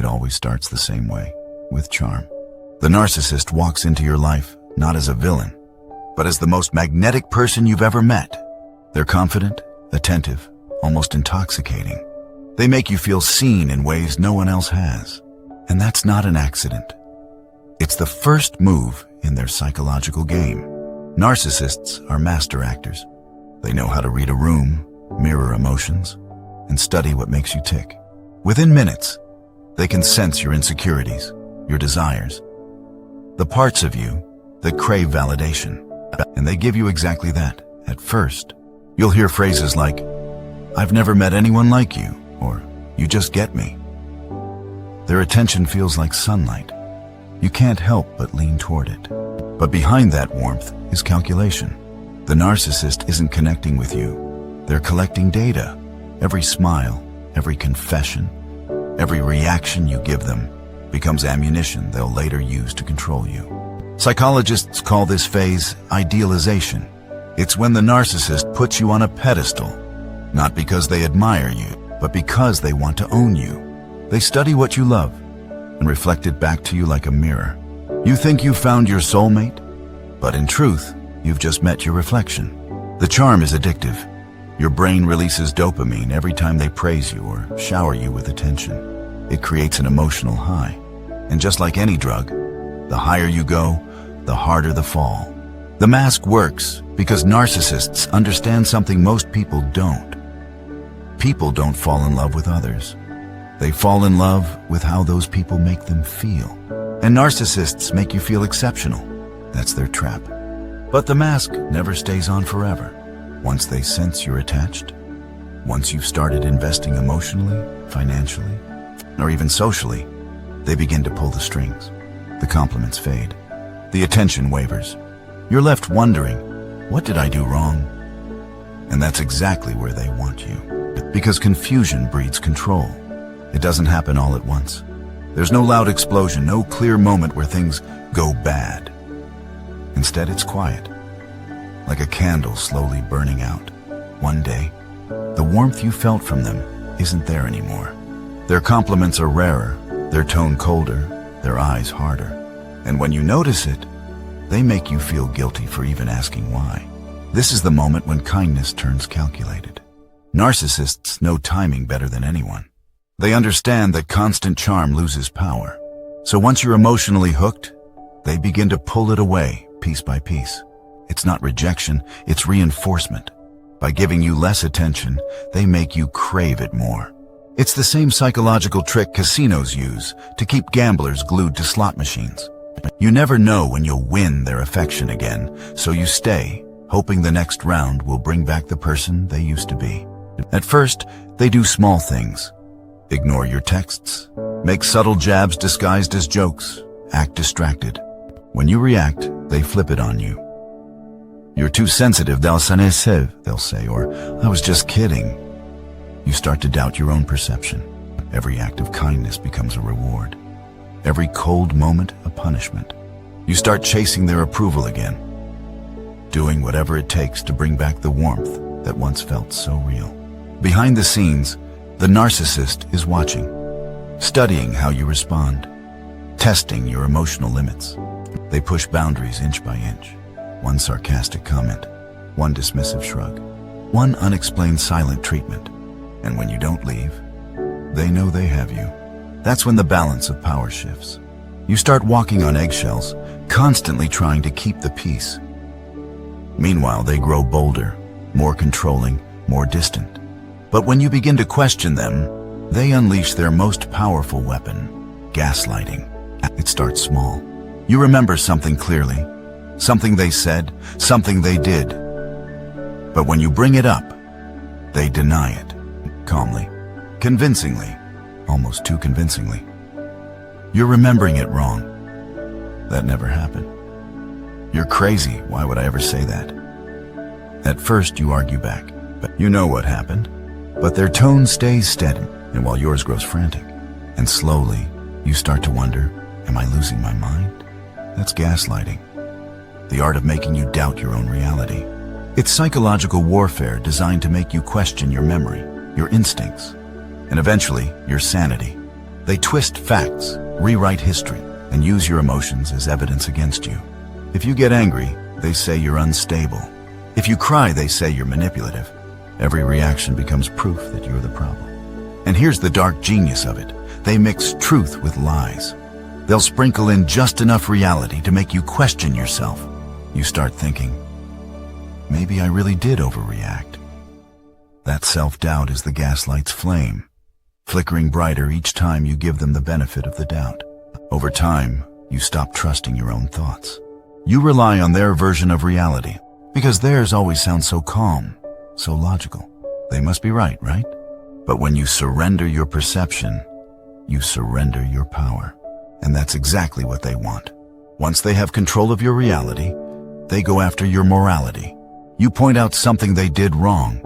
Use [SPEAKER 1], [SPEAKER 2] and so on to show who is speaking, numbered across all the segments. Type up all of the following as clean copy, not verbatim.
[SPEAKER 1] It always starts the same way, with charm. The narcissist walks into your life not as a villain, but as the most magnetic person you've ever met. They're confident, attentive, almost intoxicating. They make you feel seen in ways no one else has. And that's not an accident. It's the first move in their psychological game. Narcissists are master actors. They know how to read a room, mirror emotions, and study what makes you tick. Within minutes, they can sense your insecurities, your desires, the parts of you that crave validation. And they give you exactly that. At first, you'll hear phrases like, "I've never met anyone like you," or "You just get me." Their attention feels like sunlight. You can't help but lean toward it. But behind that warmth is calculation. The narcissist isn't connecting with you. They're collecting data. Every smile, every confession, every reaction you give them becomes ammunition they'll later use to control you. Psychologists call this phase idealization. It's when the narcissist puts you on a pedestal, not because they admire you, but because they want to own you. They study what you love and reflect it back to you like a mirror. You think you've found your soulmate, but in truth, you've just met your reflection. The charm is addictive. Your brain releases dopamine every time they praise you or shower you with attention. It creates an emotional high. And just like any drug, the higher you go, the harder the fall. The mask works because narcissists understand something most people don't. People don't fall in love with others. They fall in love with how those people make them feel. And narcissists make you feel exceptional. That's their trap. But the mask never stays on forever. Once they sense you're attached, once you've started investing emotionally, financially, or even socially, they begin to pull the strings. The compliments fade. The attention wavers. You're left wondering, what did I do wrong? And that's exactly where they want you. Because confusion breeds control. It doesn't happen all at once. There's no loud explosion, no clear moment where things go bad. Instead, it's quiet, like a candle slowly burning out. One day, the warmth you felt from them isn't there anymore. Their compliments are rarer, their tone colder, their eyes harder. And when you notice it, they make you feel guilty for even asking why. This is the moment when kindness turns calculated. Narcissists know timing better than anyone. They understand that constant charm loses power. So once you're emotionally hooked, they begin to pull it away piece by piece. It's not rejection, it's reinforcement. By giving you less attention, they make you crave it more. It's the same psychological trick casinos use to keep gamblers glued to slot machines. You never know when you'll win their affection again, so you stay, hoping the next round will bring back the person they used to be. At first, they do small things. Ignore your texts, make subtle jabs disguised as jokes, act distracted. When you react, they flip it on you. "You're too sensitive, they'll say, or "I was just kidding." You start to doubt your own perception. Every act of kindness becomes a reward. Every cold moment, a punishment. You start chasing their approval again, doing whatever it takes to bring back the warmth that once felt so real. Behind the scenes, the narcissist is watching, studying how you respond, testing your emotional limits. They push boundaries inch by inch. One sarcastic comment, one dismissive shrug, one unexplained silent treatment. And when you don't leave, they know they have you. That's when the balance of power shifts. You start walking on eggshells, constantly trying to keep the peace. Meanwhile, they grow bolder, more controlling, more distant. But when you begin to question them, they unleash their most powerful weapon, gaslighting. It starts small. You remember something clearly, something they said, something they did. But when you bring it up, they deny it, calmly, convincingly, almost too convincingly. You're remembering it wrong. That never happened. You're crazy, why would I ever say that? At first you argue back, but you know what happened. But their tone stays steady, and while yours grows frantic. And slowly, you start to wonder, am I losing my mind? That's gaslighting. The art of making you doubt your own reality. It's psychological warfare designed to make you question your memory, your instincts, and eventually, your sanity. They twist facts, rewrite history, and use your emotions as evidence against you. If you get angry, they say you're unstable. If you cry, they say you're manipulative. Every reaction becomes proof that you're the problem. And here's the dark genius of it. They mix truth with lies. They'll sprinkle in just enough reality to make you question yourself. You start thinking, maybe I really did overreact. That self-doubt is the gaslight's flame, flickering brighter each time you give them the benefit of the doubt. Over time, you stop trusting your own thoughts. You rely on their version of reality, because theirs always sounds so calm, so logical. They must be right? But when you surrender your perception, you surrender your power. And that's exactly what they want. Once they have control of your reality, they go after your morality. You point out something they did wrong,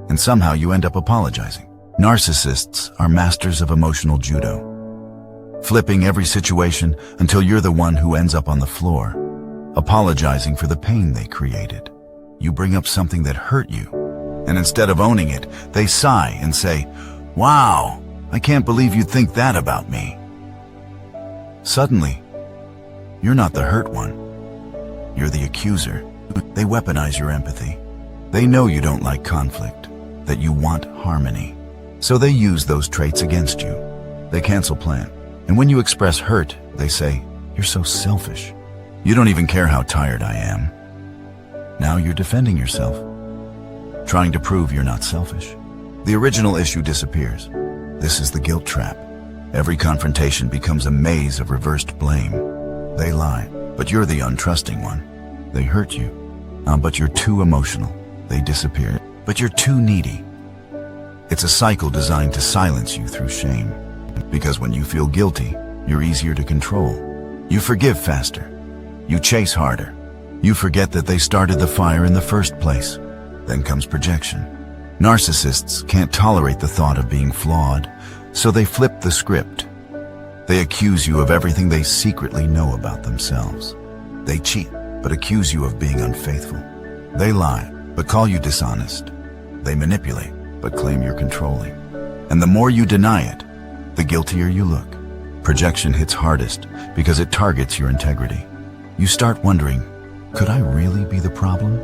[SPEAKER 1] and somehow you end up apologizing. Narcissists are masters of emotional judo, flipping every situation until you're the one who ends up on the floor, apologizing for the pain they created. You bring up something that hurt you, and instead of owning it, they sigh and say, "Wow, I can't believe you'd think that about me." Suddenly, you're not the hurt one. You're the accuser. They weaponize your empathy. They know you don't like conflict, that you want harmony. So they use those traits against you. They cancel plan. And when you express hurt, they say, "You're so selfish. You don't even care how tired I am." Now you're defending yourself, trying to prove you're not selfish. The original issue disappears. This is the guilt trap. Every confrontation becomes a maze of reversed blame. They lie, but you're the untrusting one. They hurt you, but you're too emotional. They disappear, but you're too needy. It's a cycle designed to silence you through shame. Because when you feel guilty, you're easier to control. You forgive faster. You chase harder. You forget that they started the fire in the first place. Then comes projection. Narcissists can't tolerate the thought of being flawed, so they flip the script. They accuse you of everything they secretly know about themselves. They cheat, but accuse you of being unfaithful. They lie, but call you dishonest. They manipulate, but claim you're controlling. And the more you deny it, the guiltier you look. Projection hits hardest because it targets your integrity. You start wondering, could I really be the problem?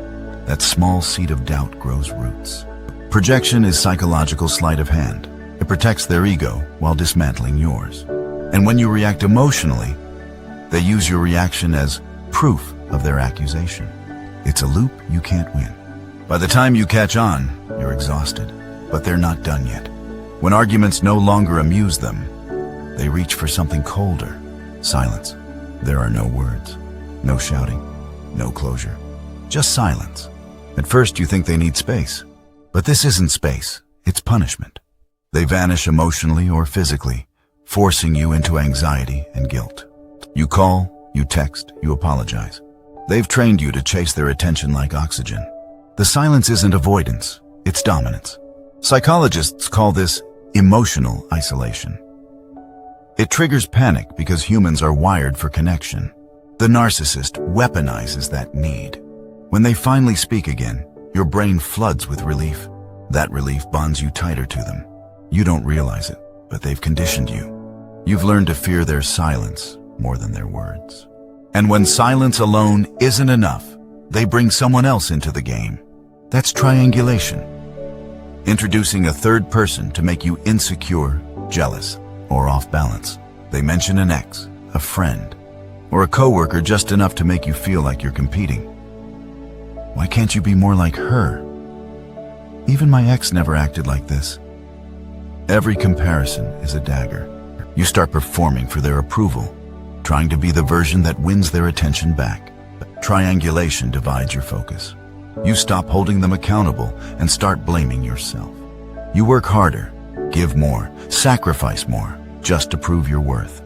[SPEAKER 1] That small seed of doubt grows roots. Projection is psychological sleight of hand. It protects their ego while dismantling yours. And when you react emotionally, they use your reaction as proof of their accusation. It's a loop you can't win. By the time you catch on, you're exhausted, but they're not done yet. When arguments no longer amuse them, they reach for something colder. Silence. There are no words, no shouting, no closure, just silence. At first you think they need space, but this isn't space, it's punishment. They vanish emotionally or physically, forcing you into anxiety and guilt. You call, you text, you apologize. They've trained you to chase their attention like oxygen. The silence isn't avoidance, it's dominance. Psychologists call this emotional isolation. It triggers panic because humans are wired for connection. The narcissist weaponizes that need. When they finally speak again, your brain floods with relief. That relief bonds you tighter to them. You don't realize it, but they've conditioned you. You've learned to fear their silence more than their words. And when silence alone isn't enough, they bring someone else into the game. That's triangulation. Introducing a third person to make you insecure, jealous, or off balance. They mention an ex, a friend, or a coworker just enough to make you feel like you're competing. Why can't you be more like her? Even my ex never acted like this. Every comparison is a dagger. You start performing for their approval, trying to be the version that wins their attention back. Triangulation divides your focus. You stop holding them accountable and start blaming yourself. You work harder, give more, sacrifice more, just to prove your worth.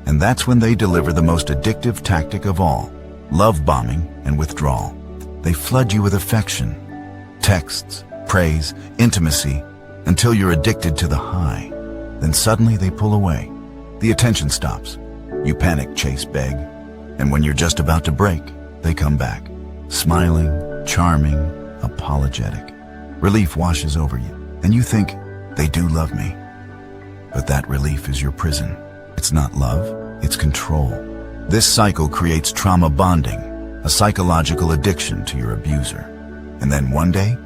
[SPEAKER 1] And that's when they deliver the most addictive tactic of all, love bombing and withdrawal. They flood you with affection, texts, praise, intimacy, until you're addicted to the high. Then suddenly they pull away. The attention stops. You panic, chase, beg. And when you're just about to break, they come back. Smiling, charming, apologetic. Relief washes over you, and you think, they do love me. But that relief is your prison. It's not love, it's control. This cycle creates trauma bonding, a psychological addiction to your abuser. And then one day,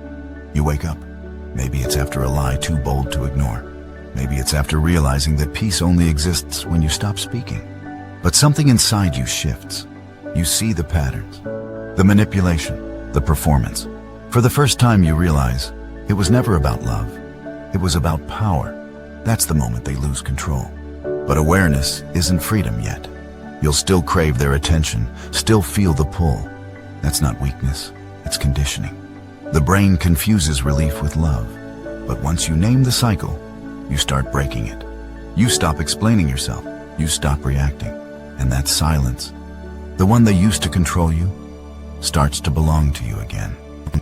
[SPEAKER 1] you wake up. Maybe it's after a lie too bold to ignore. Maybe it's after realizing that peace only exists when you stop speaking. But something inside you shifts. You see the patterns, the manipulation, the performance. For the first time you realize it was never about love. It was about power. That's the moment they lose control. But awareness isn't freedom yet. You'll still crave their attention, still feel the pull. That's not weakness, it's conditioning. The brain confuses relief with love. But once you name the cycle, you start breaking it. You stop explaining yourself. You stop reacting. And that silence, the one that used to control you, starts to belong to you again.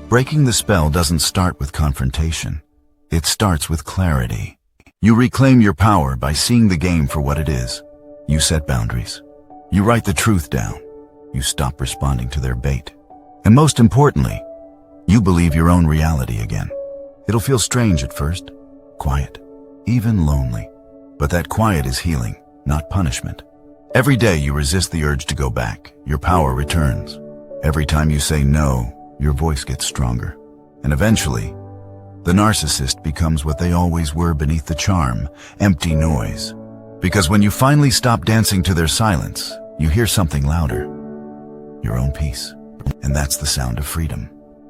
[SPEAKER 1] Breaking the spell doesn't start with confrontation. It starts with clarity. You reclaim your power by seeing the game for what it is. You set boundaries. You write the truth down. You stop responding to their bait. And most importantly, you believe your own reality again. It'll feel strange at first, quiet, even lonely. But that quiet is healing, not punishment. Every day you resist the urge to go back, your power returns. Every time you say no, your voice gets stronger. And eventually, the narcissist becomes what they always were beneath the charm, empty noise. Because when you finally stop dancing to their silence, you hear something louder. Your own peace. And that's the sound of freedom.